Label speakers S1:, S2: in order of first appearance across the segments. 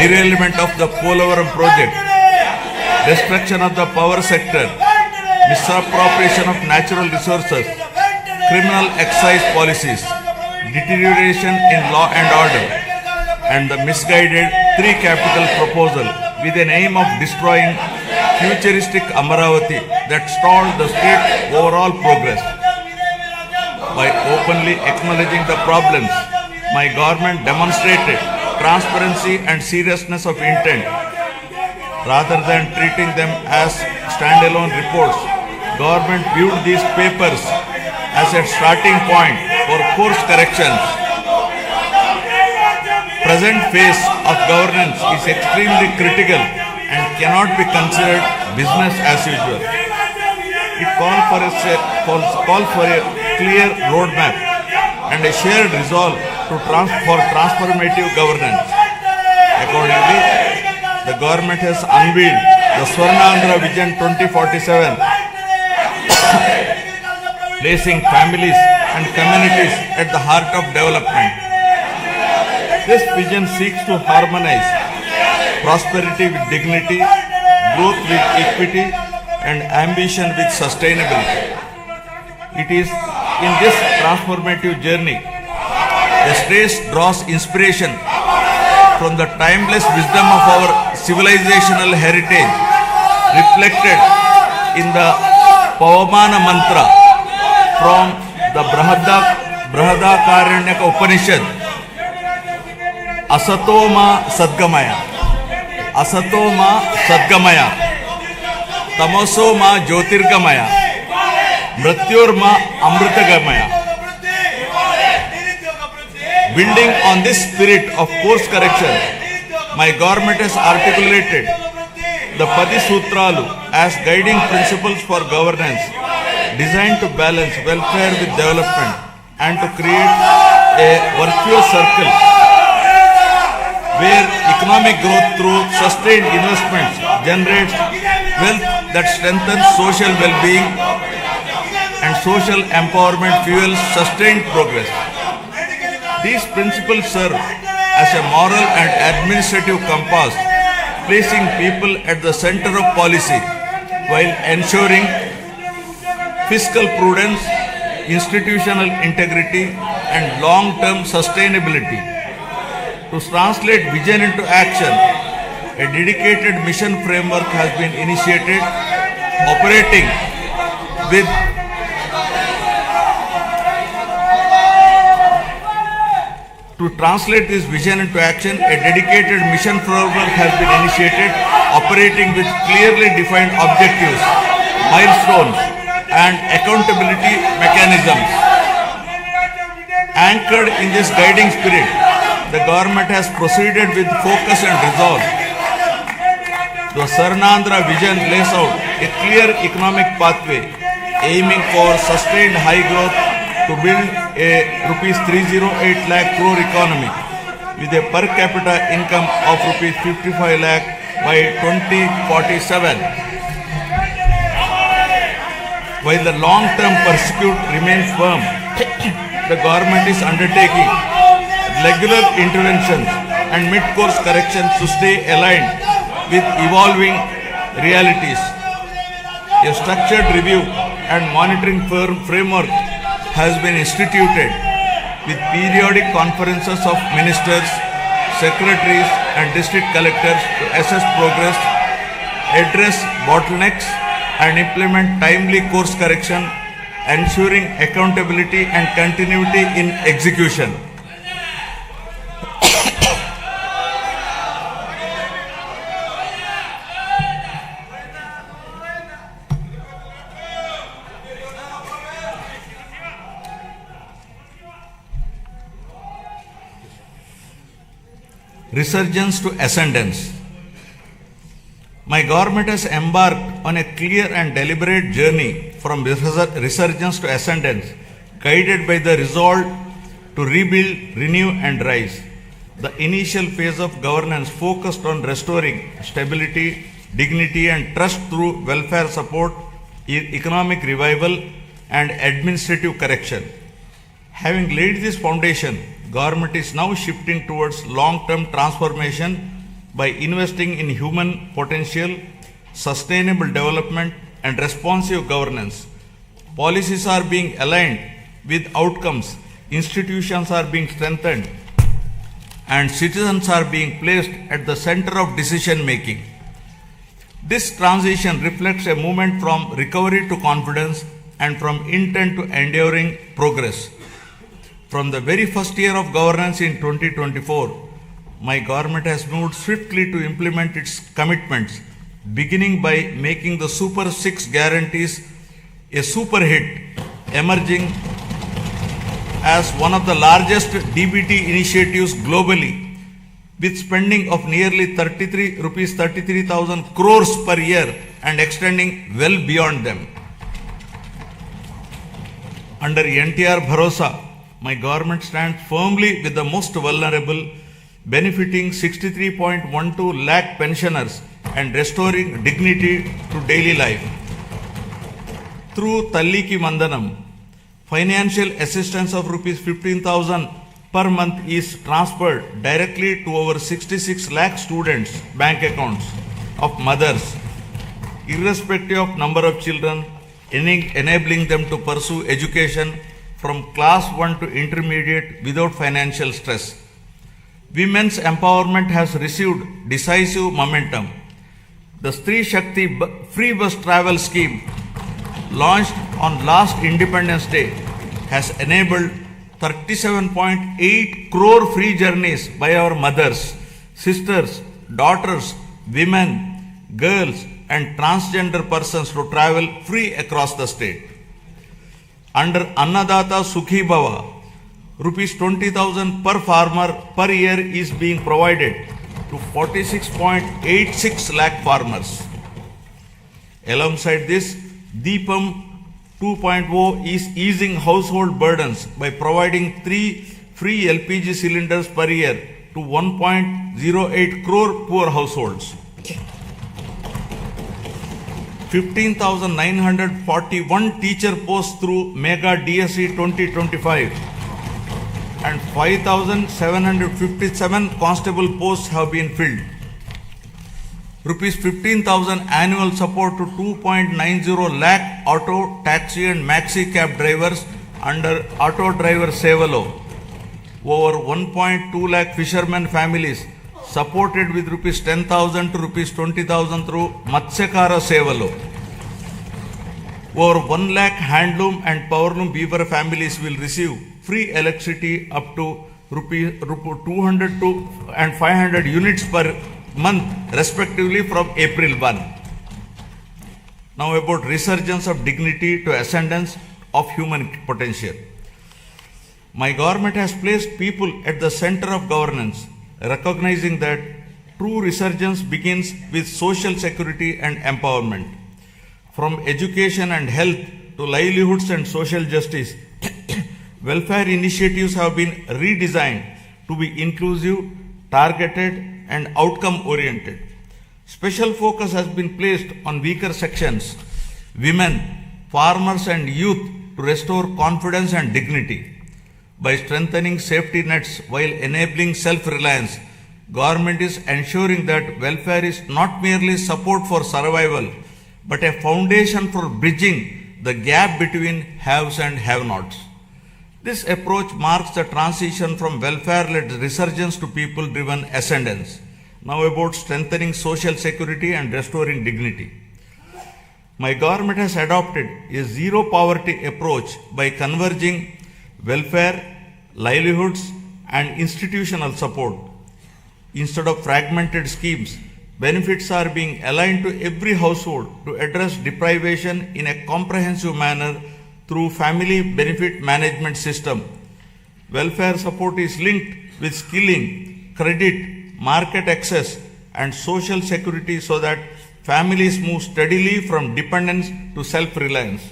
S1: derailment of the Polavaram project, destruction of the power sector, misappropriation of natural resources, criminal excise policies, deterioration in law and order, and the misguided three capital proposal with an aim of destroying futuristic Amaravati that stalled the state's overall progress. By openly acknowledging the problems, my government demonstrated transparency and seriousness of intent. Rather than treating them as standalone reports, government viewed these papers as a starting point for course corrections. Present phase of governance is extremely critical and cannot be considered business as usual. It calls for a clear roadmap and a shared resolve for transformative governance. Accordingly, the government has unveiled the Swarnandhra Vision 2047, placing families and communities at the heart of development. This vision seeks to harmonize prosperity with dignity, growth with equity, and ambition with sustainability. It is in this transformative journey the state draws inspiration from the timeless wisdom of our civilizational heritage, reflected in the Pavamana mantra from the Brahadakaranyaka Upanishad. Asatoma Sadgamaya, Asatoma Sadgamaya, Tamosoma Jyotirgamaya, Mrityurma Amritagamaya. Building on this spirit of course correction, my government has articulated the Padi Sutralu as guiding principles for governance, designed to balance welfare with development and to create a virtuous circle where economic growth through sustained investments generates wealth that strengthens social well-being and social empowerment fuels sustained progress. These principles serve as a moral and administrative compass, placing people at the center of policy while ensuring fiscal prudence, institutional integrity, and long-term sustainability. To translate vision into action, a dedicated mission framework has been initiated, operating with To translate this vision into action, a dedicated mission framework has been initiated, operating with clearly defined objectives, milestones, and accountability mechanisms. Anchored in this guiding spirit, the government has proceeded with focus and resolve. The Swarnandhra vision lays out a clear economic pathway, aiming for sustained high growth to build a rupees 308 lakh crore economy with a per capita income of rupees 55 lakh by 2047. While the long-term pursuit remains firm, the government is undertaking regular interventions and mid-course corrections to stay aligned with evolving realities. A structured review and monitoring framework has been instituted with periodic conferences of ministers, secretaries, and district collectors to assess progress, address bottlenecks, and implement timely course correction, ensuring accountability and continuity in execution. Resurgence to ascendance. My government has embarked on a clear and deliberate journey from resurgence to ascendance, guided by the resolve to rebuild, renew, and rise. The initial phase of governance focused on restoring stability, dignity, and trust through welfare support, economic revival, and administrative correction. Having laid this foundation, government is now shifting towards long-term transformation by investing in human potential, sustainable development, and responsive governance. Policies are being aligned with outcomes, institutions are being strengthened, and citizens are being placed at the center of decision making. This transition reflects a movement from recovery to confidence and from intent to enduring progress. From the very first year of governance in 2024, my government has moved swiftly to implement its commitments, beginning by making the Super 6 guarantees a super hit, emerging as one of the largest DBT initiatives globally, with spending of nearly 33,000 crores per year and extending well beyond them. Under NTR Bharosa, my government stands firmly with the most vulnerable, benefiting 63.12 lakh pensioners and restoring dignity to daily life. Through Talliki Mandanam, financial assistance of rupees 15,000 per month is transferred directly to over 66 lakh students' bank accounts of mothers, irrespective of number of children, enabling them to pursue education from class 1 to intermediate without financial stress. Women's empowerment has received decisive momentum. The Stree Shakti free bus travel scheme, launched on last Independence Day, has enabled 37.8 crore free journeys by our mothers, sisters, daughters, women, girls, and transgender persons to travel free across the state. Under Annadata Sukhi Bhava, rupees 20,000 per farmer per year is being provided to 46.86 lakh farmers. Alongside this, Deepam 2.0 is easing household burdens by providing 3 free LPG cylinders per year to 1.08 crore poor households. 15,941 teacher posts through Mega DSE 2025 and 5,757 constable posts have been filled. Rupees 15,000 annual support to 2.90 lakh auto, taxi and maxi cab drivers under Auto Driver Sevalo. Over 1.2 lakh fishermen families supported with rupees 10,000 to rupees 20,000 through Matsyakara Sevalo. Over 1 lakh handloom and powerloom weaver families will receive free electricity up to rupees 200 to and 500 units per month respectively from April 1. Now about resurgence of dignity to ascendance of human potential. My government has placed people at the center of governance, recognizing that true resurgence begins with social security and empowerment. From education and health to livelihoods and social justice, welfare initiatives have been redesigned to be inclusive, targeted, and outcome-oriented. Special focus has been placed on weaker sections, women, farmers, and youth to restore confidence and dignity. By strengthening safety nets while enabling self-reliance, government is ensuring that welfare is not merely support for survival, but a foundation for bridging the gap between haves and have-nots. This approach marks the transition from welfare-led resurgence to people-driven ascendance. Now about strengthening social security and restoring dignity. My government has adopted a zero-poverty approach by converging welfare, livelihoods, and institutional support. Instead of fragmented schemes, benefits are being aligned to every household to address deprivation in a comprehensive manner through family benefit management system. Welfare support is linked with skilling, credit, market access, and social security so that families move steadily from dependence to self-reliance.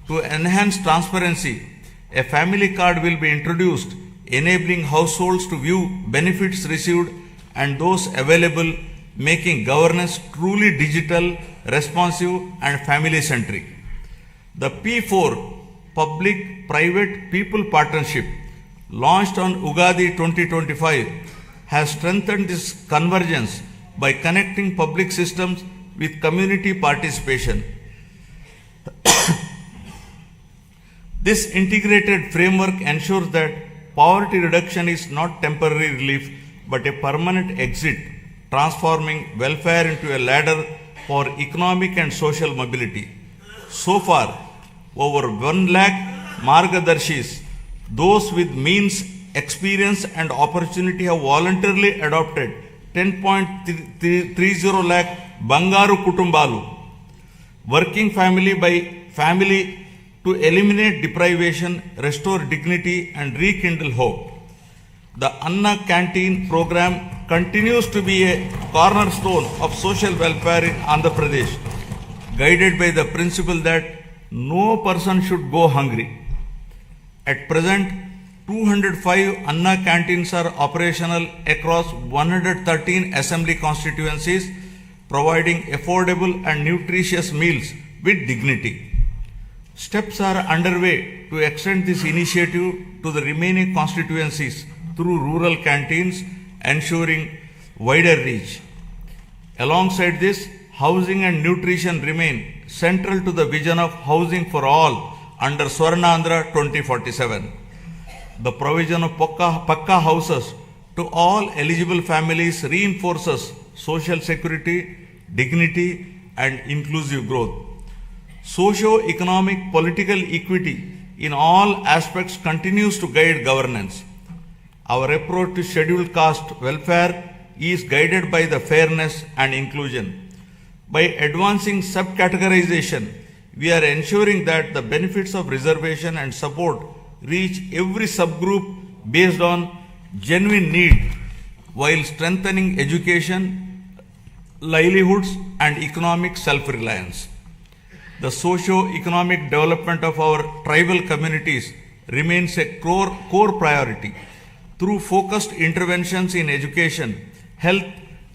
S1: To enhance transparency, a family card will be introduced, enabling households to view benefits received and those available, making governance truly digital, responsive, and family-centric. The P4 Public-Private People Partnership, launched on Ugadi 2025, has strengthened this convergence by connecting public systems with community participation. This integrated framework ensures that poverty reduction is not temporary relief but a permanent exit, transforming welfare into a ladder for economic and social mobility. So far, over 1 lakh Margadarshis, those with means, experience and opportunity have voluntarily adopted 10.30 lakh Bangaru Kutumbalu, working family by family to eliminate deprivation, restore dignity and rekindle hope. The Anna Canteen program continues to be a cornerstone of social welfare in Andhra Pradesh, guided by the principle that no person should go hungry. At present, 205 Anna canteens are operational across 113 assembly constituencies, providing affordable and nutritious meals with dignity. Steps are underway to extend this initiative to the remaining constituencies through rural canteens, ensuring wider reach. Alongside this, housing and nutrition remain central to the vision of housing for all under Swarnandhra 2047. The provision of Pakka houses to all eligible families reinforces social security, dignity and inclusive growth. Socio-economic political equity in all aspects continues to guide governance. Our approach to scheduled caste welfare is guided by the fairness and inclusion. By advancing subcategorization, we are ensuring that the benefits of reservation and support reach every subgroup based on genuine need, while strengthening education, livelihoods and economic self-reliance. The socio-economic development of our tribal communities remains a core priority. Through focused interventions in education, health,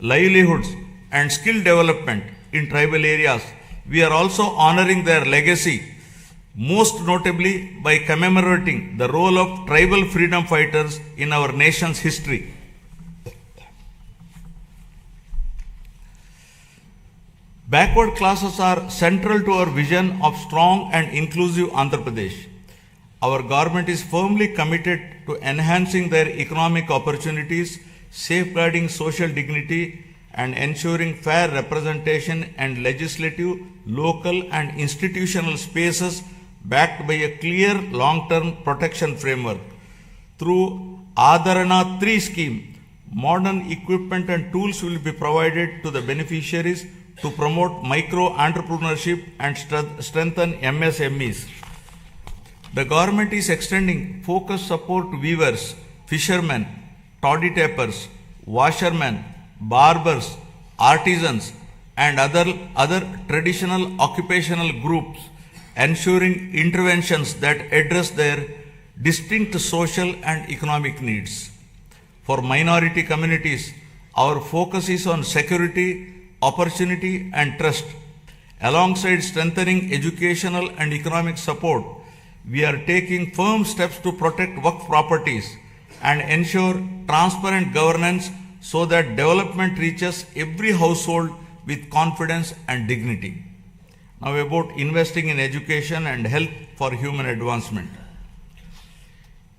S1: livelihoods and skill development in tribal areas, we are also honoring their legacy, most notably by commemorating the role of tribal freedom fighters in our nation's history. Backward classes are central to our vision of strong and inclusive Andhra Pradesh. Our government is firmly committed to enhancing their economic opportunities, safeguarding social dignity, and ensuring fair representation and legislative, local, and institutional spaces backed by a clear long-term protection framework. Through Adharana 3 scheme, modern equipment and tools will be provided to the beneficiaries to promote micro-entrepreneurship and strengthen MSMEs. The government is extending focused support to weavers, fishermen, toddy tappers, washermen, barbers, artisans, and other traditional occupational groups, ensuring interventions that address their distinct social and economic needs. For minority communities, our focus is on security, opportunity, and trust. Alongside strengthening educational and economic support, we are taking firm steps to protect Waqf properties and ensure transparent governance so that development reaches every household with confidence and dignity. Now about investing in education and health for human advancement.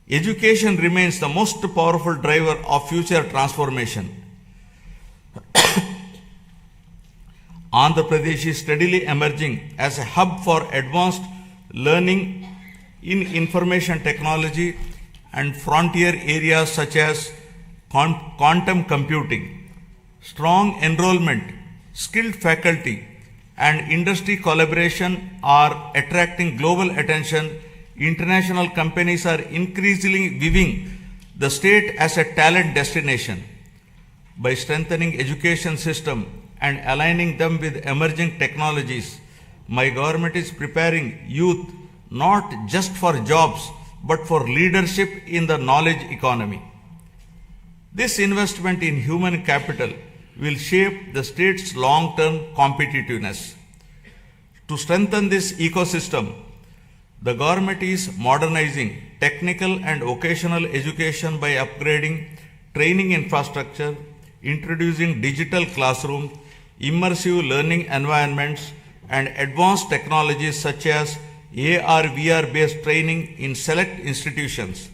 S1: Education remains the most powerful driver of future transformation. Andhra Pradesh is steadily emerging as a hub for advanced learning in information technology and frontier areas such as quantum computing. Strong enrollment, skilled faculty, and industry collaboration are attracting global attention. International companies are increasingly viewing the state as a talent destination. By strengthening education system and aligning them with emerging technologies, my government is preparing youth not just for jobs but for leadership in the knowledge economy. This investment in human capital will shape the state's long-term competitiveness. To strengthen this ecosystem, the government is modernizing technical and vocational education by upgrading training infrastructure, introducing digital classrooms, immersive learning environments, and advanced technologies such as AR, VR based training in select institutions.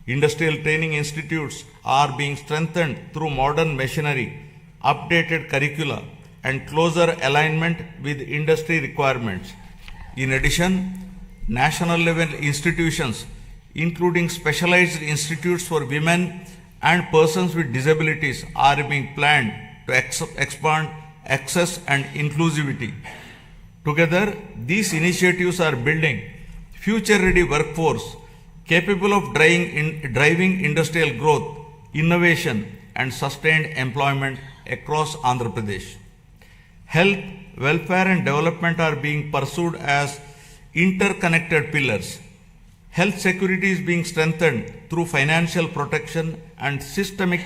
S1: Industrial training institutes are being strengthened through modern machinery, updated curricula, and closer alignment with industry requirements. In addition, national level institutions, including specialized institutes for women and persons with disabilities, are being planned to expand access and inclusivity. Together, these initiatives are building future-ready workforce capable of driving industrial growth, innovation, and sustained employment across Andhra Pradesh. Health, welfare, and development are being pursued as interconnected pillars. Health security is being strengthened through financial protection and systemic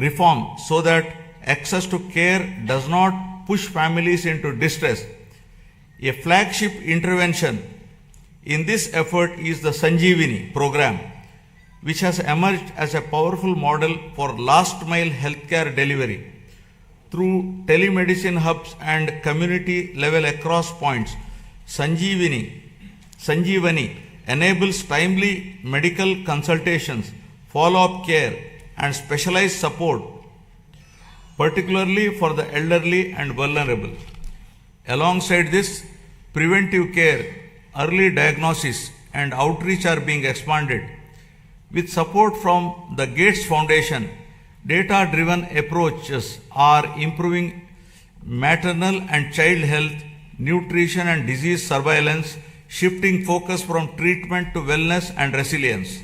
S1: reform so that access to care does not push families into distress. A flagship intervention in this effort is the Sanjeevani program, which has emerged as a powerful model for last mile healthcare delivery. Through telemedicine hubs and community level across points, Sanjeevani enables timely medical consultations, follow-up care, and specialized support, particularly for the elderly and vulnerable. Alongside this, preventive care, early diagnosis, and outreach are being expanded. With support from the Gates Foundation, data-driven approaches are improving maternal and child health, nutrition, and disease surveillance, shifting focus from treatment to wellness and resilience.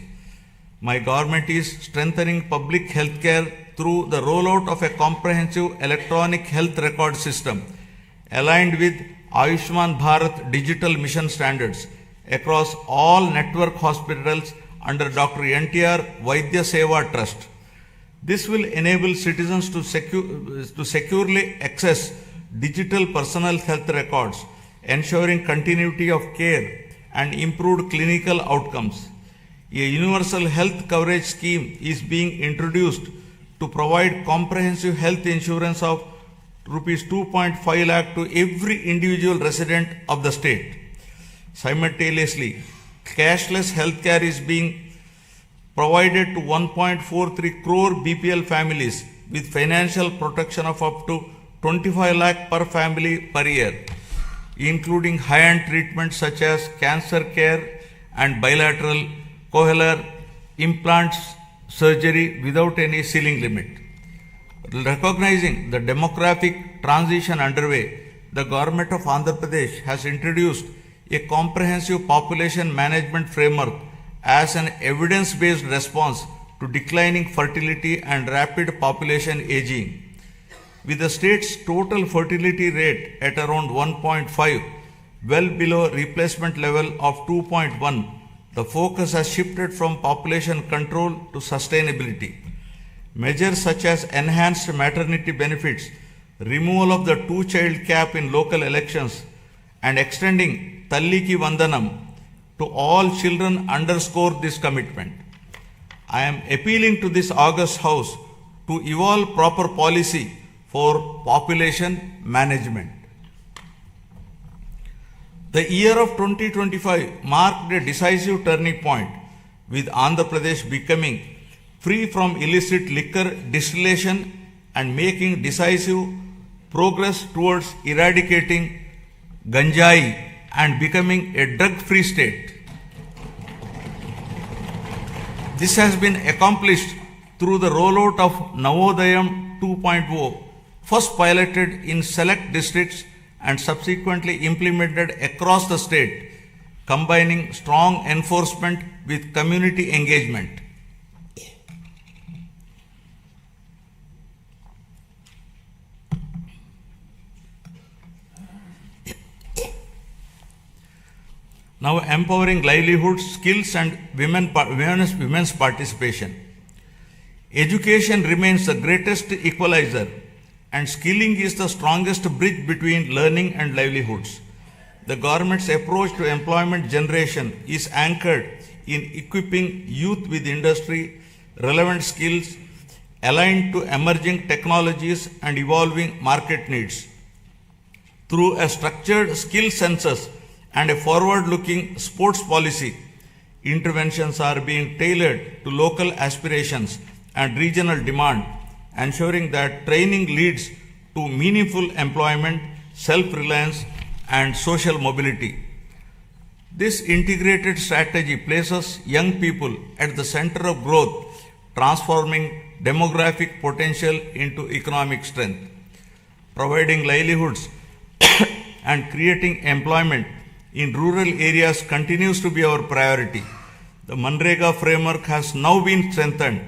S1: My government is strengthening public health care through the rollout of a comprehensive electronic health record system aligned with Ayushman Bharat digital mission standards across all network hospitals under Dr. NTR Vaidya Seva Trust. This will enable citizens to securely access digital personal health records, ensuring continuity of care and improved clinical outcomes. A universal health coverage scheme is being introduced to provide comprehensive health insurance of Rs 2.5 lakh to every individual resident of the state. Simultaneously, cashless healthcare is being provided to 1.43 crore BPL families with financial protection of up to 25 lakh per family per year, including high-end treatments such as cancer care and bilateral cochlear implants surgery without any ceiling limit. Recognizing the demographic transition underway, the government of Andhra Pradesh has introduced a comprehensive population management framework as an evidence-based response to declining fertility and rapid population aging. With the state's total fertility rate at around 1.5, well below replacement level of 2.1, the focus has shifted from population control to sustainability. Measures such as enhanced maternity benefits, removal of the two-child cap in local elections, and extending Talliki Vandanam to all children underscore this commitment. I am appealing to this august House to evolve proper policy for population management. The year of 2025 marked a decisive turning point, with Andhra Pradesh becoming free from illicit liquor distillation and making decisive progress towards eradicating ganjai and becoming a drug-free state. This has been accomplished through the rollout of Navodayam 2.0, first piloted in select districts and subsequently implemented across the state, combining strong enforcement with community engagement. Now empowering livelihoods, skills, and women's participation. Education remains the greatest equalizer, and skilling is the strongest bridge between learning and livelihoods. The government's approach to employment generation is anchored in equipping youth with industry relevant skills aligned to emerging technologies and evolving market needs. Through a structured skill census and a forward-looking sports policy, interventions are being tailored to local aspirations and regional demand, ensuring that training leads to meaningful employment, self-reliance, and social mobility. This integrated strategy places young people at the center of growth, transforming demographic potential into economic strength. Providing livelihoods and creating employment in rural areas continues to be our priority. The Manrega framework has now been strengthened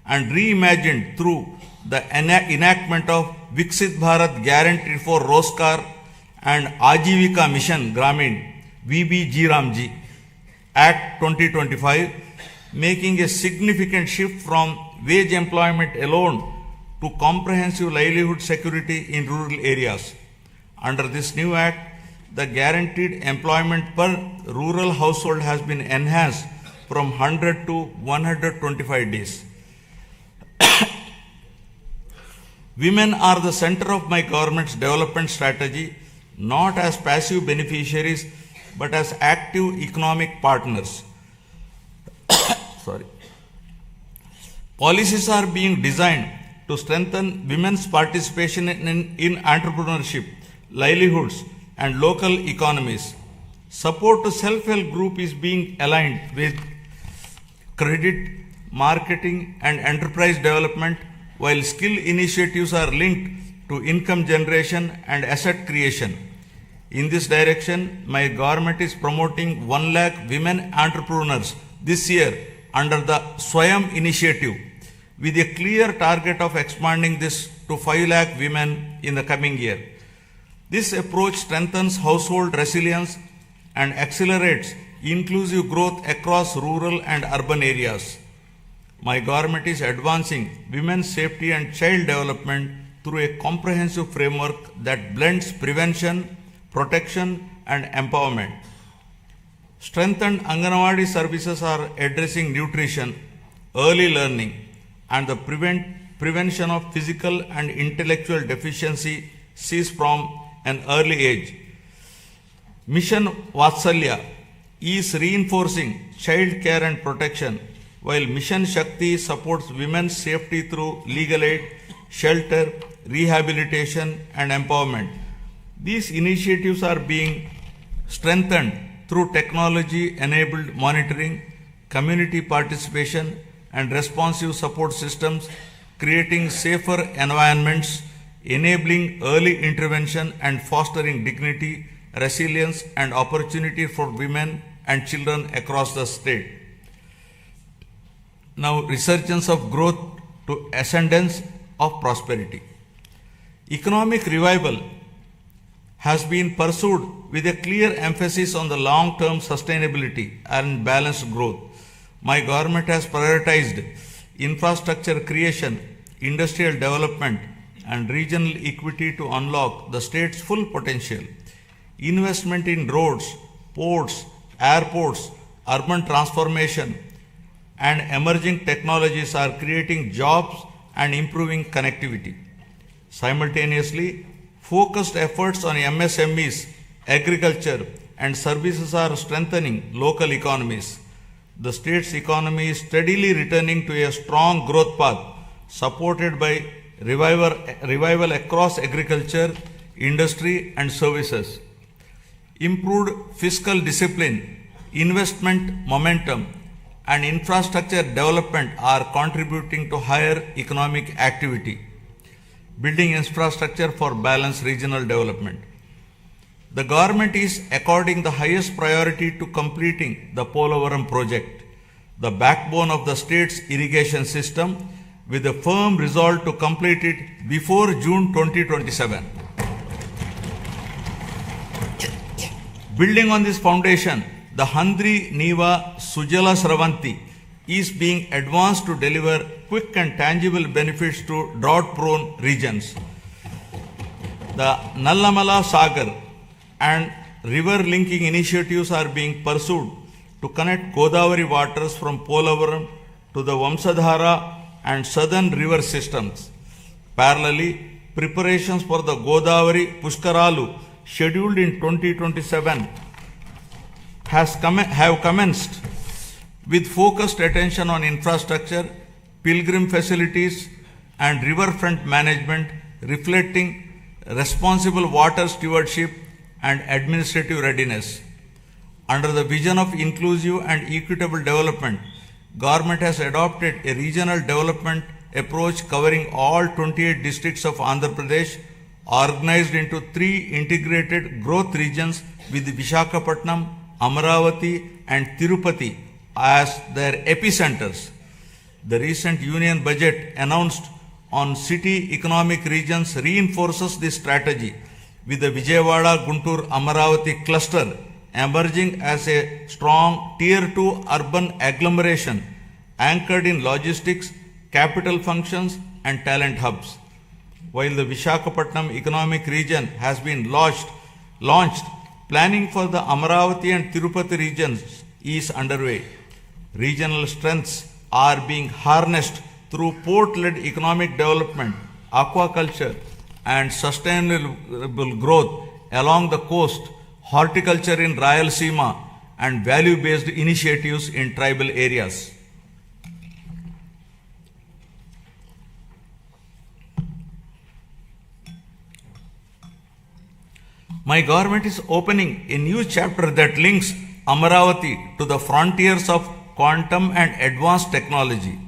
S1: and reimagined through the enactment of Viksit Bharat Guarantee for Roskar and Ajivika Mission Gramin VBG Act 2025, making a significant shift from wage employment alone to comprehensive livelihood security in rural areas. Under this new act, the guaranteed employment per rural household has been enhanced from 100 to 125 days. Women are the center of my government's development strategy, not as passive beneficiaries, but as active economic partners. Policies are being designed to strengthen women's participation in entrepreneurship, livelihoods, and local economies. Support to self-help group is being aligned with credit, marketing, and enterprise development, while skill initiatives are linked to income generation and asset creation. In this direction, my government is promoting 1 lakh women entrepreneurs this year under the Swayam initiative, with a clear target of expanding this to 5 lakh women in the coming year. This approach strengthens household resilience and accelerates inclusive growth across rural and urban areas. My government is advancing women's safety and child development through a comprehensive framework that blends prevention, protection, and empowerment. Strengthened Anganwadi services are addressing nutrition, early learning, and the prevention of physical and intellectual deficiencies from an early age. Mission Vatsalya is reinforcing child care and protection, while Mission Shakti supports women's safety through legal aid, shelter, rehabilitation, and empowerment. These initiatives are being strengthened through technology-enabled monitoring, community participation, and responsive support systems, creating safer environments, enabling early intervention, and fostering dignity, resilience, and opportunity for women and children across the state. Now, resurgence of growth to ascendance of prosperity. Economic revival has been pursued with a clear emphasis on the long-term sustainability and balanced growth. My government has prioritized infrastructure creation, industrial development, and regional equity to unlock the state's full potential. Investment in roads, ports, airports, urban transformation, and emerging technologies are creating jobs and improving connectivity. Simultaneously, focused efforts on MSMEs, agriculture, and services are strengthening local economies. The state's economy is steadily returning to a strong growth path, supported by revival across agriculture, industry, and services. Improved fiscal discipline, investment momentum, and infrastructure development are contributing to higher economic activity. Building infrastructure for balanced regional development. The government is according the highest priority to completing the Polavaram project, the backbone of the state's irrigation system, with a firm resolve to complete it before June 2027. Building on this foundation, the Handri Neva Sujala Sravanti is being advanced to deliver quick and tangible benefits to drought-prone regions. The Nallamala Sagar and river linking initiatives are being pursued to connect Godavari waters from Polavaram to the Vamsadhara and southern river systems. Parallelly, preparations for the Godavari Pushkaralu scheduled in 2027 have commenced with focused attention on infrastructure, pilgrim facilities, and riverfront management, reflecting responsible water stewardship and administrative readiness. Under the vision of inclusive and equitable development, Government has adopted a regional development approach covering all 28 districts of Andhra Pradesh, organized into 3 integrated growth regions with Visakhapatnam, Amaravati, and Tirupati as their epicenters. The recent union budget announced on city economic regions reinforces this strategy, with the Vijayawada Guntur Amaravati cluster emerging as a strong Tier 2 urban agglomeration anchored in logistics, capital functions, and talent hubs. While the Visakhapatnam economic region has been launched, planning for the Amaravati and Tirupati regions is underway. Regional strengths are being harnessed through port-led economic development, aquaculture, and sustainable growth along the coast, horticulture in Rayalaseema, and value-based initiatives in tribal areas. My government is opening a new chapter that links Amaravati to the frontiers of quantum and advanced technology,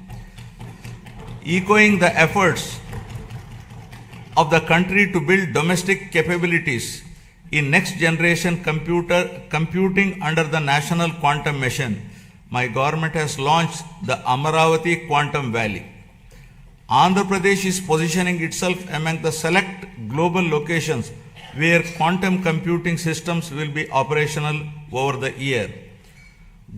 S1: echoing the efforts of the country to build domestic capabilities in next generation computing under the National Quantum Mission. My government has launched the Amaravati Quantum Valley. Andhra Pradesh is positioning itself among the select global locations where quantum computing systems will be operational over the year.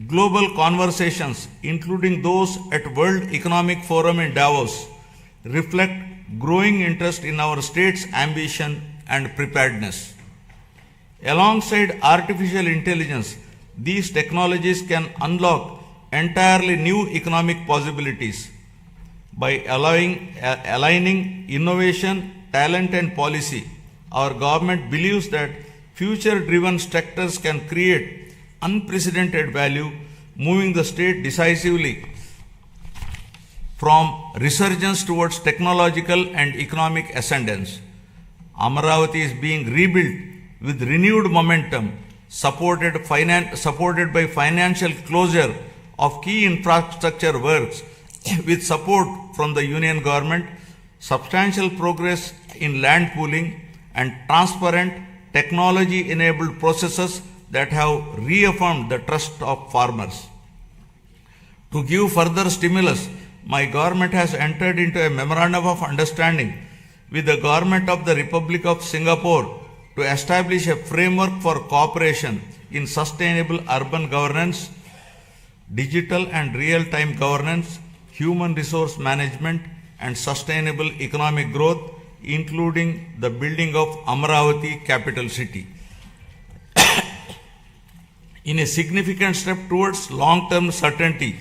S1: Global conversations, including those at World Economic Forum in Davos, reflect growing interest in our state's ambition and preparedness. Alongside artificial intelligence, these technologies can unlock entirely new economic possibilities. By aligning innovation, talent, and policy, our government believes that future-driven sectors can create unprecedented value, moving the state decisively from resurgence towards technological and economic ascendance. Amaravati is being rebuilt with renewed momentum, supported by financial closure of key infrastructure works with support from the union government, substantial progress in land pooling, and transparent technology-enabled processes that have reaffirmed the trust of farmers. To give further stimulus, my government has entered into a memorandum of understanding with the government of the Republic of Singapore to establish a framework for cooperation in sustainable urban governance, digital and real-time governance, human resource management, and sustainable economic growth, including the building of Amaravati capital city. In a significant step towards long-term certainty,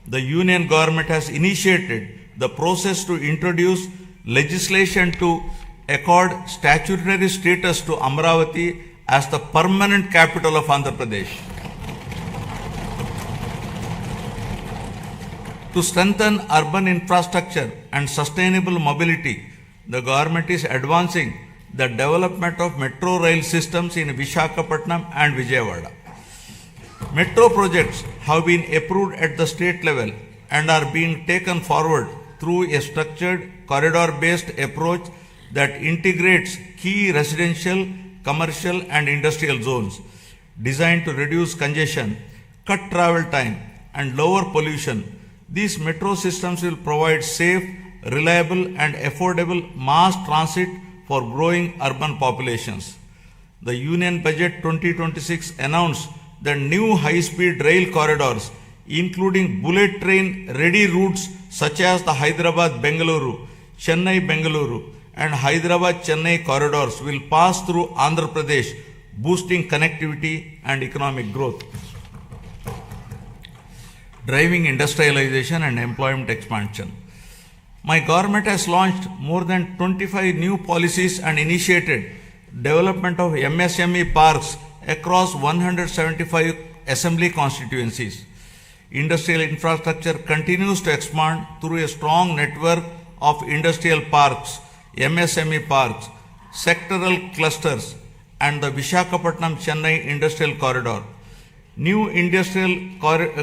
S1: the union government has initiated the process to introduce legislation to accord statutory status to Amaravati as the permanent capital of Andhra Pradesh. To strengthen urban infrastructure and sustainable mobility, the government is advancing the development of metro rail systems in Visakhapatnam and Vijayawada. Metro projects have been approved at the state level and are being taken forward through a structured corridor-based approach that integrates key residential, commercial, and industrial zones, designed to reduce congestion, cut travel time, and lower pollution. These metro systems will provide safe, reliable, and affordable mass transit for growing urban populations. The Union Budget 2026 announced the new high-speed rail corridors, including bullet train-ready routes such as the Hyderabad-Bengaluru, Chennai-Bengaluru, and Hyderabad-Chennai corridors will pass through Andhra Pradesh, boosting connectivity and economic growth. driving industrialization and employment expansion. My government has launched more than 25 new policies and initiated development of MSME parks across 175 assembly constituencies. Industrial infrastructure continues to expand through a strong network of industrial parks, MSME parks, sectoral clusters, and the Visakhapatnam-Chennai Industrial Corridor. New industrial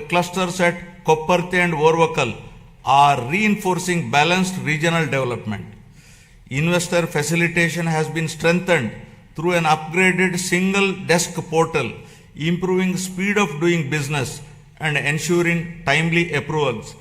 S1: clusters at Kopparthi and Orvakal are reinforcing balanced regional development. Investor facilitation has been strengthened through an upgraded single desk portal, improving speed of doing business and ensuring timely approvals.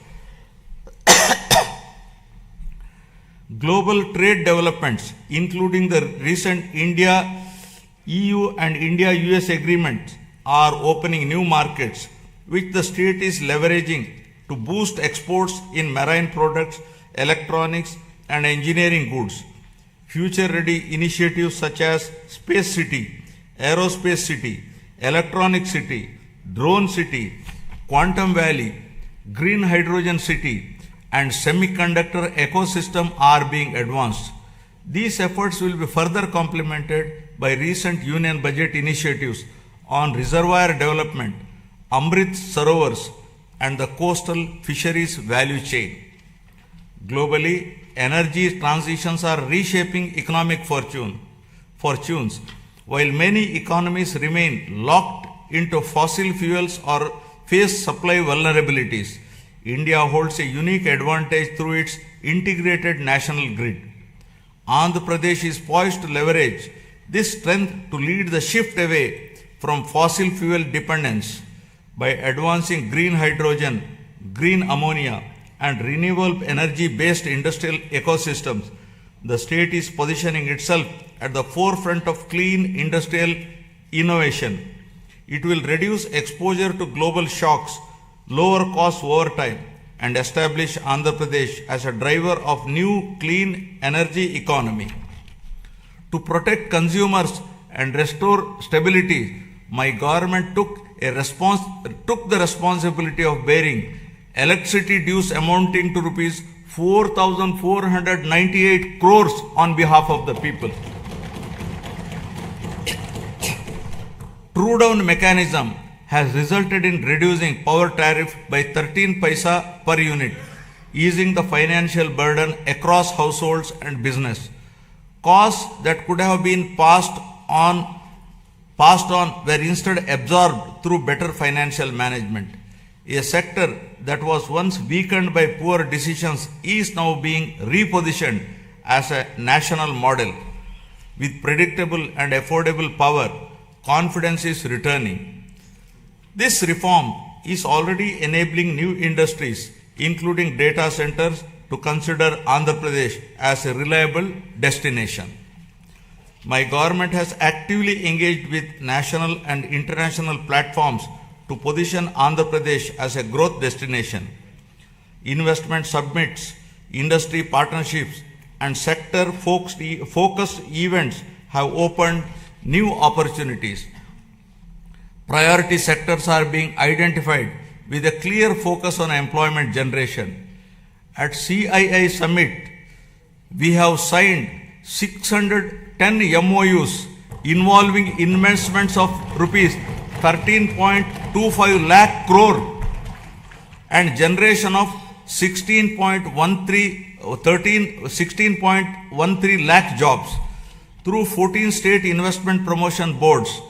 S1: Global trade developments, including the recent India-EU and India-US agreements, are opening new markets, which the state is leveraging to boost exports in marine products, electronics, and engineering goods. Future-ready initiatives such as Space City, Aerospace City, Electronic City, Drone City, Quantum Valley, Green Hydrogen City, and semiconductor ecosystem are being advanced. These efforts will be further complemented by recent union budget initiatives on reservoir development, Amrit Sarovars, and the coastal fisheries value chain. Globally, energy transitions are reshaping economic fortunes. While many economies remain locked into fossil fuels or face supply vulnerabilities, India holds a unique advantage through its integrated national grid. Andhra Pradesh is poised to leverage this strength to lead the shift away from fossil fuel dependence by advancing green hydrogen, green ammonia, and renewable energy-based industrial ecosystems. The state is positioning itself at the forefront of clean industrial innovation. It will reduce exposure to global shocks, lower costs over time, and establish Andhra Pradesh as a driver of new clean energy economy. To protect consumers and restore stability, my government took the responsibility of bearing electricity dues amounting to rupees 4,498 crores on behalf of the people. True down mechanism has resulted in reducing power tariff by 13 paisa per unit, easing the financial burden across households and business. Costs that could have been passed on were instead absorbed through better financial management. A sector that was once weakened by poor decisions is now being repositioned as a national model. With predictable and affordable power, confidence is returning. This reform is already enabling new industries, including data centers, to consider Andhra Pradesh as a reliable destination. My government has actively engaged with national and international platforms to position Andhra Pradesh as a growth destination. Investment summits, industry partnerships, and sector-focused events have opened new opportunities. Priority sectors are being identified with a clear focus on employment generation. At CII Summit, we have signed 610 MOUs involving investments of rupees 13.25 lakh crore and generation of 16.13 lakh jobs through 14 state investment promotion boards.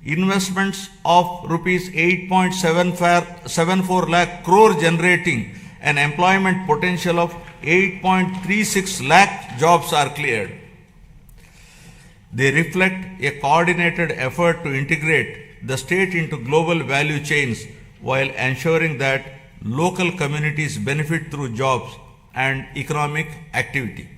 S1: Investments of rupees 8.74 lakh crore generating an employment potential of 8.36 lakh jobs are cleared. They reflect a coordinated effort to integrate the state into global value chains while ensuring that local communities benefit through jobs and economic activity.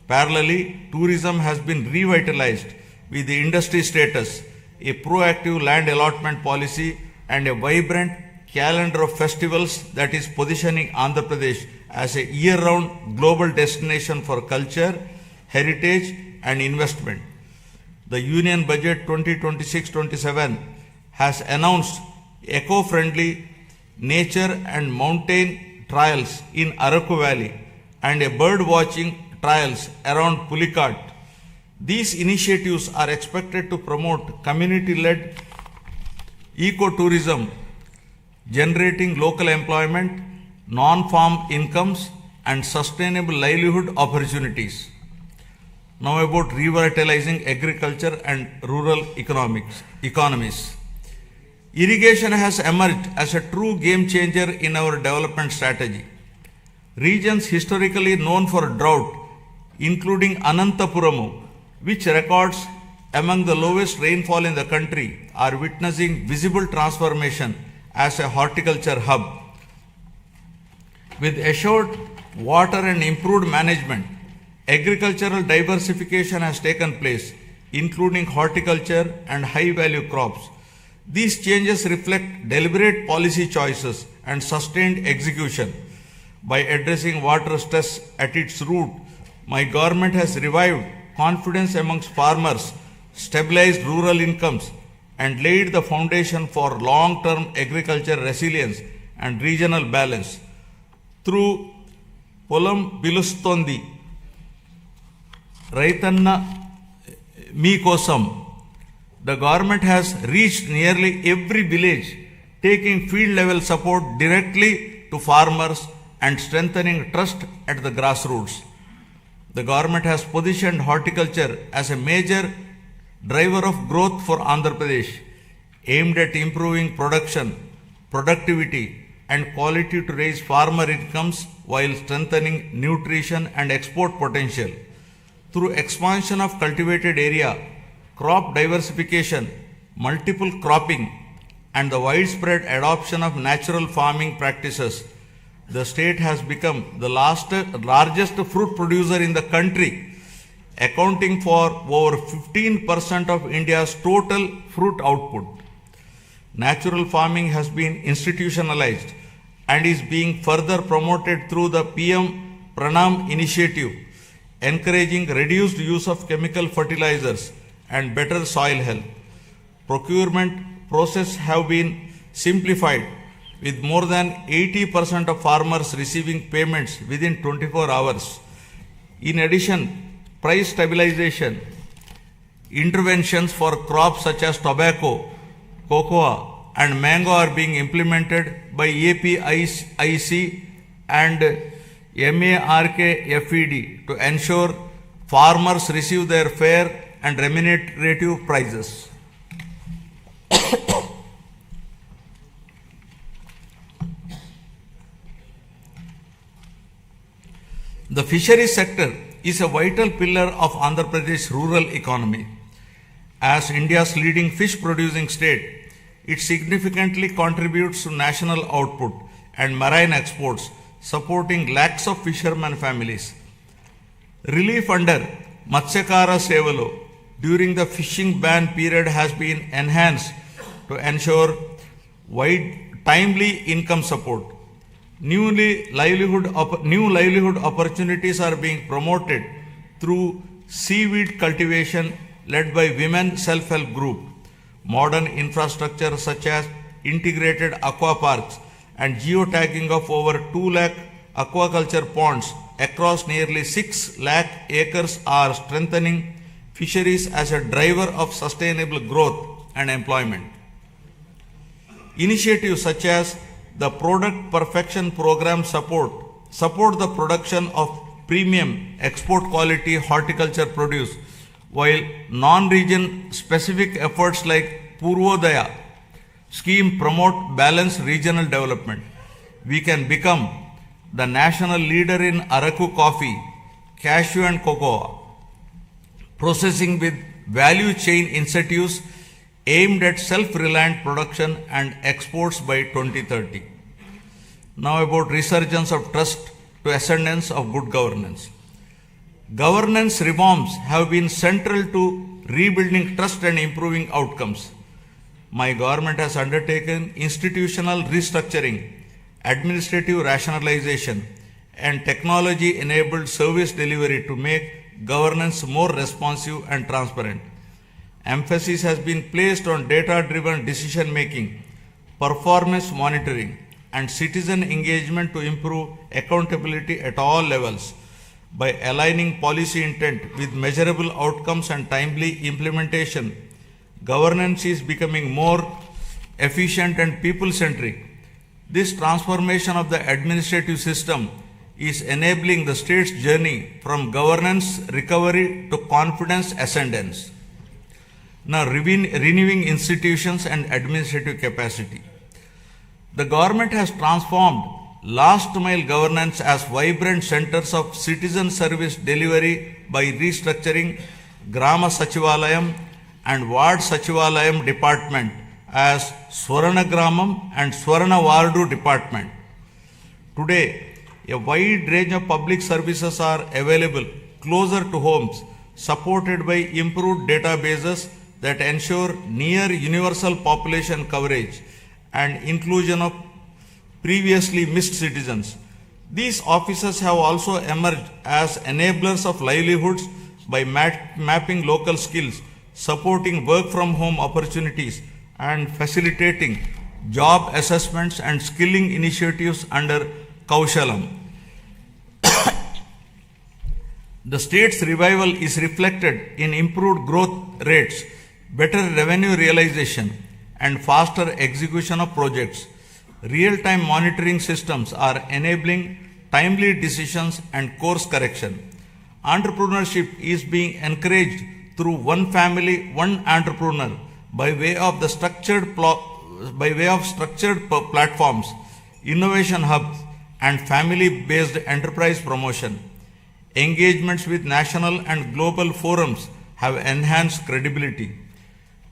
S1: Parallelly, tourism has been revitalized with the industry status, a proactive land allotment policy, and a vibrant calendar of festivals that is positioning Andhra Pradesh as a year-round global destination for culture, heritage, and investment. The Union Budget 2026-27 has announced eco-friendly nature and mountain trials in Araku Valley and a bird watching trials around Pulikat. These initiatives are expected to promote community-led ecotourism, generating local employment, non-farm incomes, and sustainable livelihood opportunities. Now about revitalizing agriculture and rural economies. Irrigation has emerged as a true game changer in our development strategy. Regions historically known for drought, including Anantapuramu, which records among the lowest rainfall in the country, are witnessing visible transformation as a horticulture hub. With assured water and improved management, agricultural diversification has taken place, including horticulture and high-value crops. These changes reflect deliberate policy choices and sustained execution. By addressing water stress at its root, my government has revived confidence amongst farmers, stabilized rural incomes, and laid the foundation for long-term agriculture resilience and regional balance. Through Polam Pilustondi, Raitanna Meekosam, the government has reached nearly every village, taking field level support directly to farmers and strengthening trust at the grassroots. The government has positioned horticulture as a major driver of growth for Andhra Pradesh, aimed at improving production, productivity, and quality to raise farmer incomes while strengthening nutrition and export potential. Through expansion of cultivated area, crop diversification, multiple cropping, and the widespread adoption of natural farming practices, the state has become the largest fruit producer in the country, accounting for over 15% of India's total fruit output. Natural farming has been institutionalized and is being further promoted through the PM Pranam initiative, encouraging reduced use of chemical fertilizers and better soil health. Procurement processes have been simplified, with more than 80% of farmers receiving payments within 24 hours. In addition, price stabilization interventions for crops such as tobacco, cocoa, and mango are being implemented by APIC and MARKFED to ensure farmers receive their fair and remunerative prices. The fisheries sector is a vital pillar of Andhra Pradesh's rural economy. As India's leading fish producing state, it significantly contributes to national output and marine exports, supporting lakhs of fishermen families. Relief under Matsyakara Sevalo during the fishing ban period has been enhanced to ensure timely income support. New livelihood opportunities are being promoted through seaweed cultivation led by women self-help group, modern infrastructure such as integrated aqua parks and geotagging of over 2 lakh aquaculture ponds across nearly 6 lakh acres are strengthening fisheries as a driver of sustainable growth and employment. Initiatives such as the Product Perfection Program support the production of premium export quality horticulture produce, while non-region specific efforts like Purvodaya scheme promote balanced regional development. We can become the national leader in Araku coffee, cashew and cocoa processing with value chain incentives aimed at self-reliant production and exports by 2030. Now about resurgence of trust to ascendance of good governance. Governance reforms have been central to rebuilding trust and improving outcomes. My government has undertaken institutional restructuring, administrative rationalization, and technology-enabled service delivery to make governance more responsive and transparent. Emphasis has been placed on data-driven decision-making, performance monitoring, and citizen engagement to improve accountability at all levels. By aligning policy intent with measurable outcomes and timely implementation, governance is becoming more efficient and people-centric. This transformation of the administrative system is enabling the state's journey from governance recovery to confidence ascendance. Now, renewing institutions and administrative capacity. The government has transformed last mile governance as vibrant centers of citizen service delivery by restructuring Grama Sachivalayam and Ward Sachivalayam department as Swarana Gramam and Swarana Wardu department. Today, a wide range of public services are available closer to homes, supported by improved databases that ensure near universal population coverage and inclusion of previously missed citizens. These offices have also emerged as enablers of livelihoods by mapping local skills, supporting work from home opportunities, and facilitating job assessments and skilling initiatives under Kaushalam. The state's revival is reflected in improved growth rates, better revenue realization, and faster execution of projects. Real-time monitoring systems are enabling timely decisions and course correction. Entrepreneurship is being encouraged through one family, one entrepreneur by way of structured platforms, innovation hubs, and family-based enterprise promotion. Engagements with national and global forums have enhanced credibility.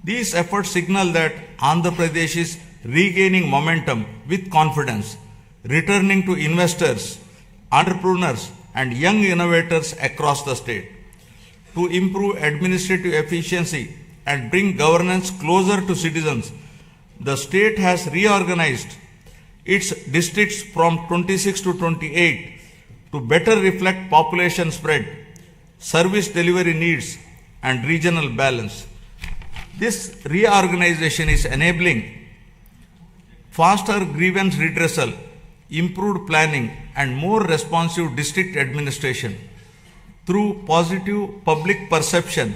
S1: These efforts signal that Andhra Pradesh is regaining momentum with confidence, returning to investors, entrepreneurs, and young innovators across the state. To improve administrative efficiency and bring governance closer to citizens, the state has reorganized its districts from 26 to 28 to better reflect population spread, service delivery needs, and regional balance. This reorganization is enabling faster grievance redressal, improved planning, and more responsive district administration. Through positive public perception,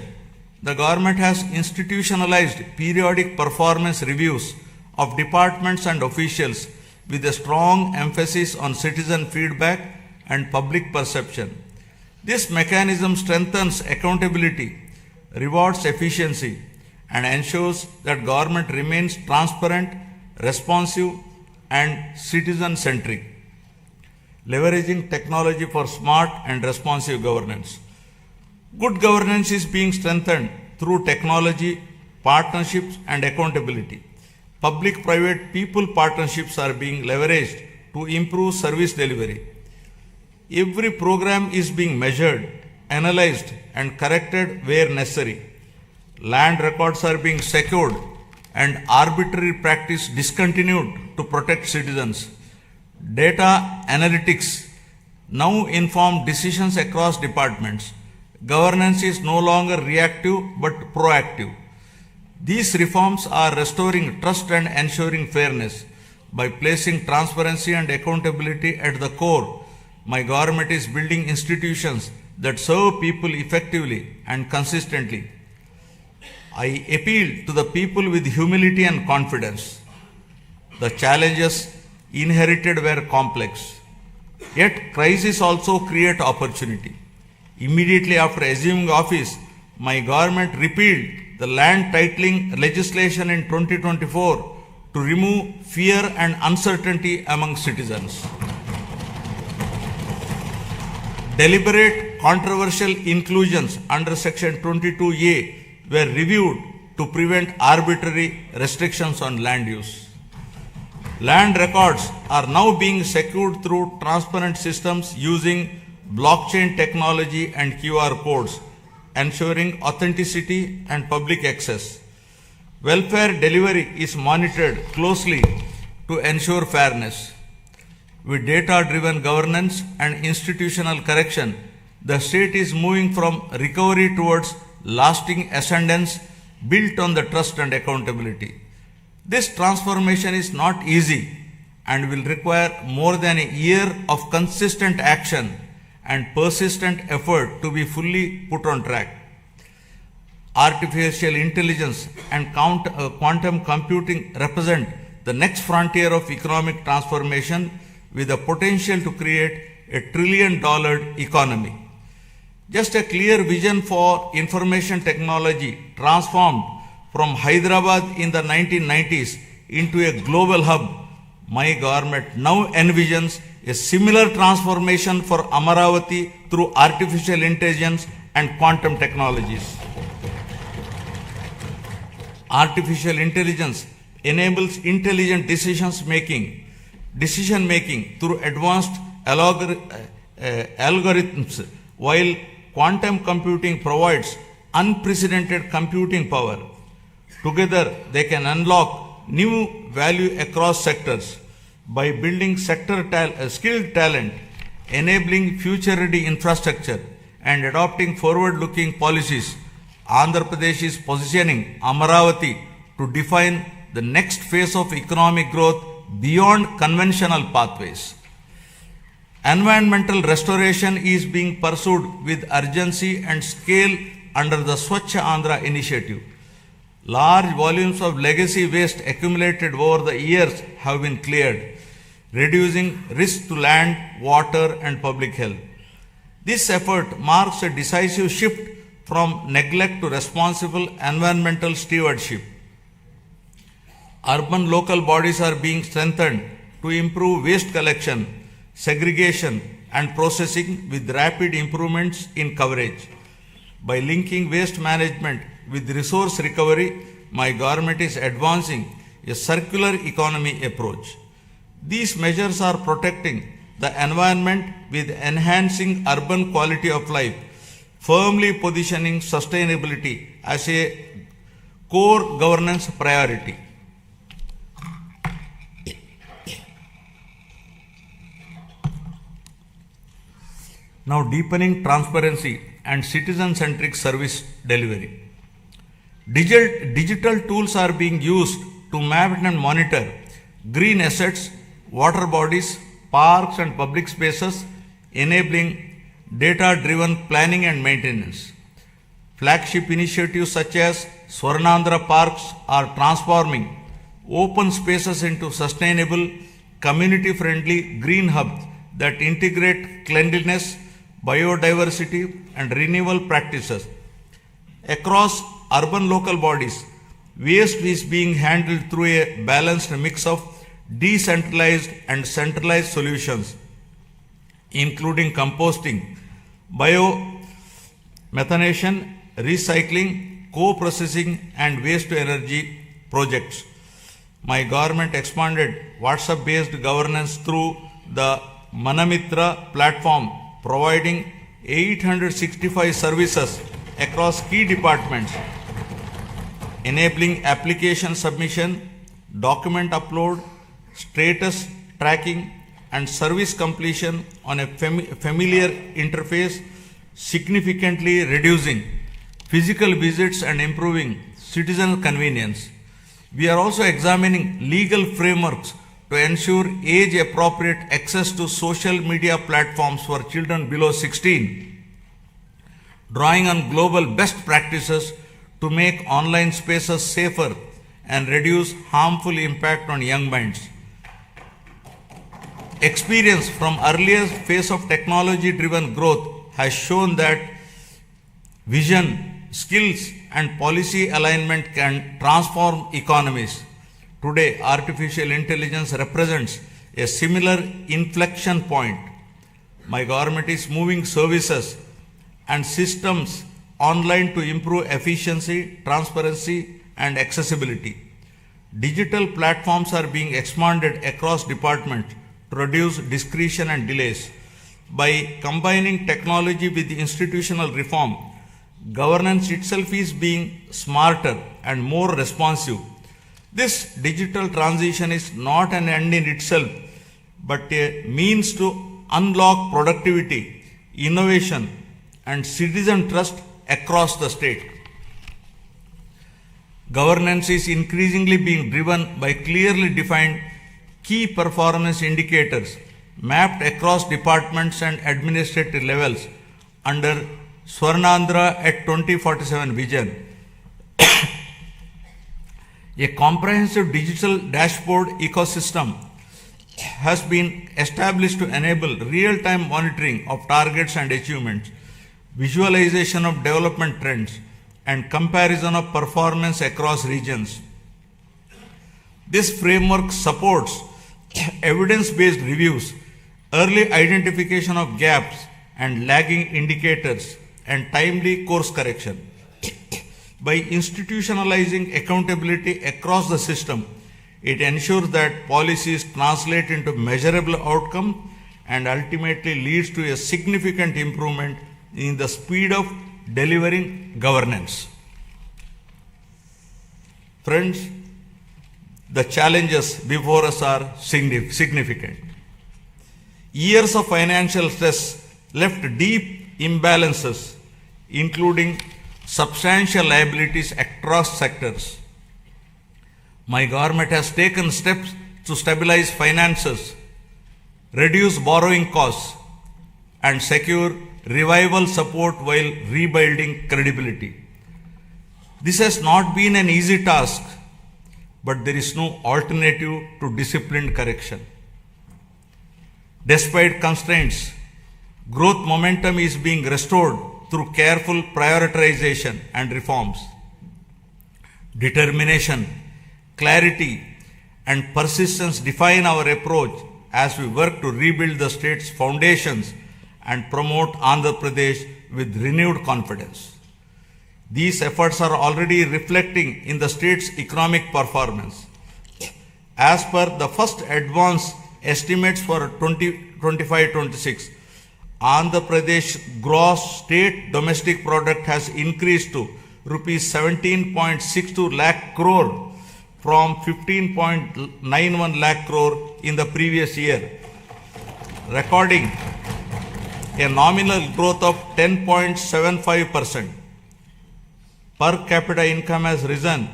S1: the government has institutionalized periodic performance reviews of departments and officials with a strong emphasis on citizen feedback and public perception. This mechanism strengthens accountability, rewards efficiency, and ensures that government remains transparent, responsive, and citizen-centric, leveraging technology for smart and responsive governance. Good governance is being strengthened through technology, partnerships, and accountability. Public-private people partnerships are being leveraged to improve service delivery. Every program is being measured, analyzed, and corrected where necessary. Land records are being secured and arbitrary practice discontinued to protect citizens. Data analytics now inform decisions across departments. Governance is no longer reactive but proactive. These reforms are restoring trust and ensuring fairness. By placing transparency and accountability at the core, my government is building institutions that serve people effectively and consistently. I appeal to the people with humility and confidence. The challenges inherited were complex, yet crises also create opportunity. Immediately after assuming office, my government repealed the land titling legislation in 2024 to remove fear and uncertainty among citizens. Deliberate controversial inclusions under Section 22A were reviewed to prevent arbitrary restrictions on land use. Land records are now being secured through transparent systems using blockchain technology and QR codes, ensuring authenticity and public access. Welfare delivery is monitored closely to ensure fairness. With data-driven governance and institutional correction, the state is moving from recovery towards lasting ascendance built on the trust and accountability. This transformation is not easy, and will require more than a year of consistent action and persistent effort to be fully put on track. Artificial intelligence and quantum computing represent the next frontier of economic transformation with the potential to create a $1 trillion economy. Just a clear vision for information technology transformed from Hyderabad in the 1990s into a global hub. My government now envisions a similar transformation for Amaravati through artificial intelligence and quantum technologies. Artificial intelligence enables intelligent decision making through advanced algorithms, while quantum computing provides unprecedented computing power. Together, they can unlock new value across sectors by building skilled talent, enabling future-ready infrastructure, and adopting forward-looking policies. Andhra Pradesh is positioning Amaravati to define the next phase of economic growth beyond conventional pathways. Environmental restoration is being pursued with urgency and scale under the Swachh Andhra initiative. Large volumes of legacy waste accumulated over the years have been cleared, reducing risk to land, water, and public health. This effort marks a decisive shift from neglect to responsible environmental stewardship. Urban local bodies are being strengthened to improve waste collection, segregation, and processing with rapid improvements in coverage. By linking waste management with resource recovery, my government is advancing a circular economy approach. These measures are protecting the environment with enhancing urban quality of life, firmly positioning sustainability as a core governance priority. Now, deepening transparency and citizen-centric service delivery. Digital tools are being used to map and monitor green assets, water bodies, parks, and public spaces, enabling data-driven planning and maintenance. Flagship initiatives such as Swarnandhra Parks are transforming open spaces into sustainable, community-friendly green hubs that integrate cleanliness, biodiversity, and renewable practices. Across urban local bodies, waste is being handled through a balanced mix of decentralized and centralized solutions, including composting, biomethanation, recycling, co-processing, and waste-to-energy projects. My government expanded WhatsApp-based governance through the Manamitra platform, providing 865 services across key departments, enabling application submission, document upload, status tracking, and service completion on a familiar interface, significantly reducing physical visits and improving citizen convenience. We are also examining legal frameworks to ensure age-appropriate access to social media platforms for children below 16, drawing on global best practices to make online spaces safer and reduce harmful impact on young minds. Experience from earlier phase of technology-driven growth has shown that vision, skills, and policy alignment can transform economies. Today, artificial intelligence represents a similar inflection point. My government is moving services and systems online to improve efficiency, transparency, and accessibility. Digital platforms are being expanded across departments to reduce discretion and delays. By combining technology with institutional reform, governance itself is being smarter and more responsive. This digital transition is not an end in itself, but a means to unlock productivity, innovation, and citizen trust across the state. Governance is increasingly being driven by clearly defined key performance indicators mapped across departments and administrative levels under Swarnandhra at 2047 vision. A comprehensive digital dashboard ecosystem has been established to enable real-time monitoring of targets and achievements, visualization of development trends, and comparison of performance across regions. This framework supports evidence-based reviews, early identification of gaps and lagging indicators, and timely course correction. By institutionalizing accountability across the system, it ensures that policies translate into measurable outcome and ultimately leads to a significant improvement in the speed of delivering governance. Friends, the challenges before us are significant. Years of financial stress left deep imbalances, including substantial liabilities across sectors. My government has taken steps to stabilize finances, reduce borrowing costs, and secure revival support while rebuilding credibility. This has not been an easy task, but there is no alternative to disciplined correction. Despite constraints, growth momentum is being restored through careful prioritization and reforms. Determination, clarity, and persistence define our approach as we work to rebuild the state's foundations and promote Andhra Pradesh with renewed confidence. These efforts are already reflecting in the state's economic performance. As per the first advance estimates for 2025-26, Andhra Pradesh gross state domestic product has increased to rupees 17.62 lakh crore from 15.91 lakh crore in the previous year, recording a nominal growth of 10.75%. Per capita income has risen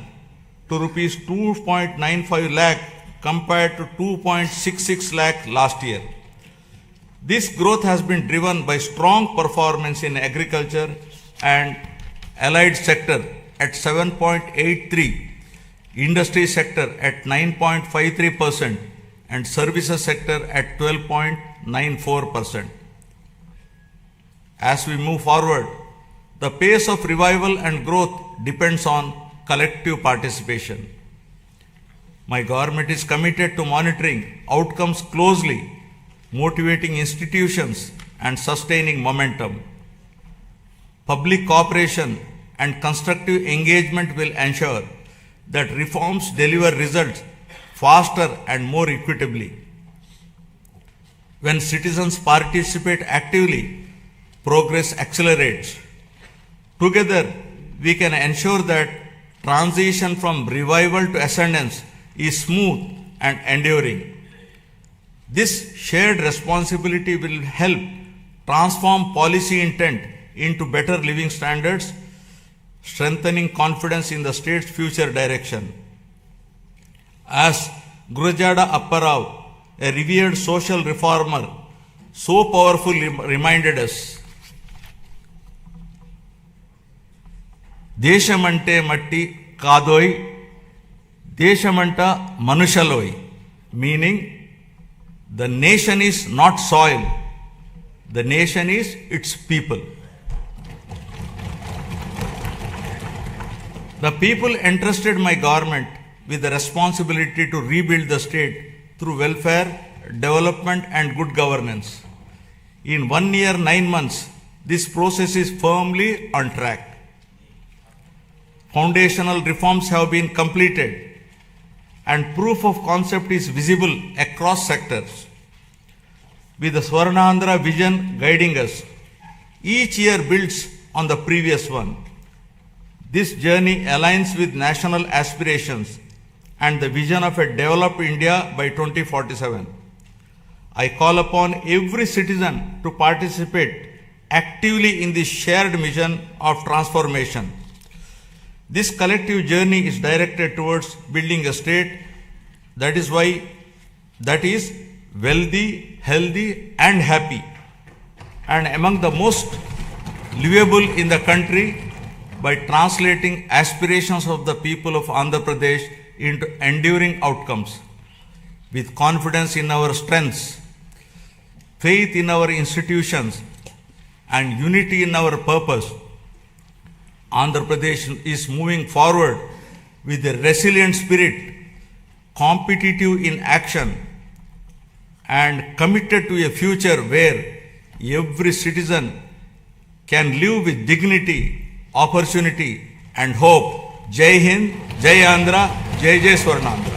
S1: to rupees 2.95 lakh compared to 2.66 lakh last year. This growth has been driven by strong performance in agriculture and allied sector at 7.83, industry sector at 9.53%, and services sector at 12.94%. As we move forward, the pace of revival and growth depends on collective participation. My government is committed to monitoring outcomes closely, motivating institutions, and sustaining momentum. Public cooperation and constructive engagement will ensure that reforms deliver results faster and more equitably. When citizens participate actively, progress accelerates. Together, we can ensure that transition from revival to ascendance is smooth and enduring. This shared responsibility will help transform policy intent into better living standards, strengthening confidence in the state's future direction. As Gurujada Apparao, a revered social reformer, so powerfully reminded us, Deshamante matti kadoi, Deshamanta manushaloi, meaning the nation is not soil, the nation is its people. The people entrusted my government with the responsibility to rebuild the state through welfare, development, and good governance. In 1 year, 9 months, this process is firmly on track. Foundational reforms have been completed and proof of concept is visible across sectors. With the Swarnandhra vision guiding us, each year builds on the previous one. This journey aligns with national aspirations and the vision of a developed India by 2047. I call upon every citizen to participate actively in this shared mission of transformation. This collective journey is directed towards building a state. That is why that is wealthy, healthy and happy, and among the most livable in the country by translating aspirations of the people of Andhra Pradesh into enduring outcomes. With confidence in our strengths, faith in our institutions, and unity in our purpose, Andhra Pradesh is moving forward with a resilient spirit, competitive in action, and committed to a future where every citizen can live with dignity, opportunity, and hope. Jai Hind, Jai Andhra, Jai Jai Swarnandhra.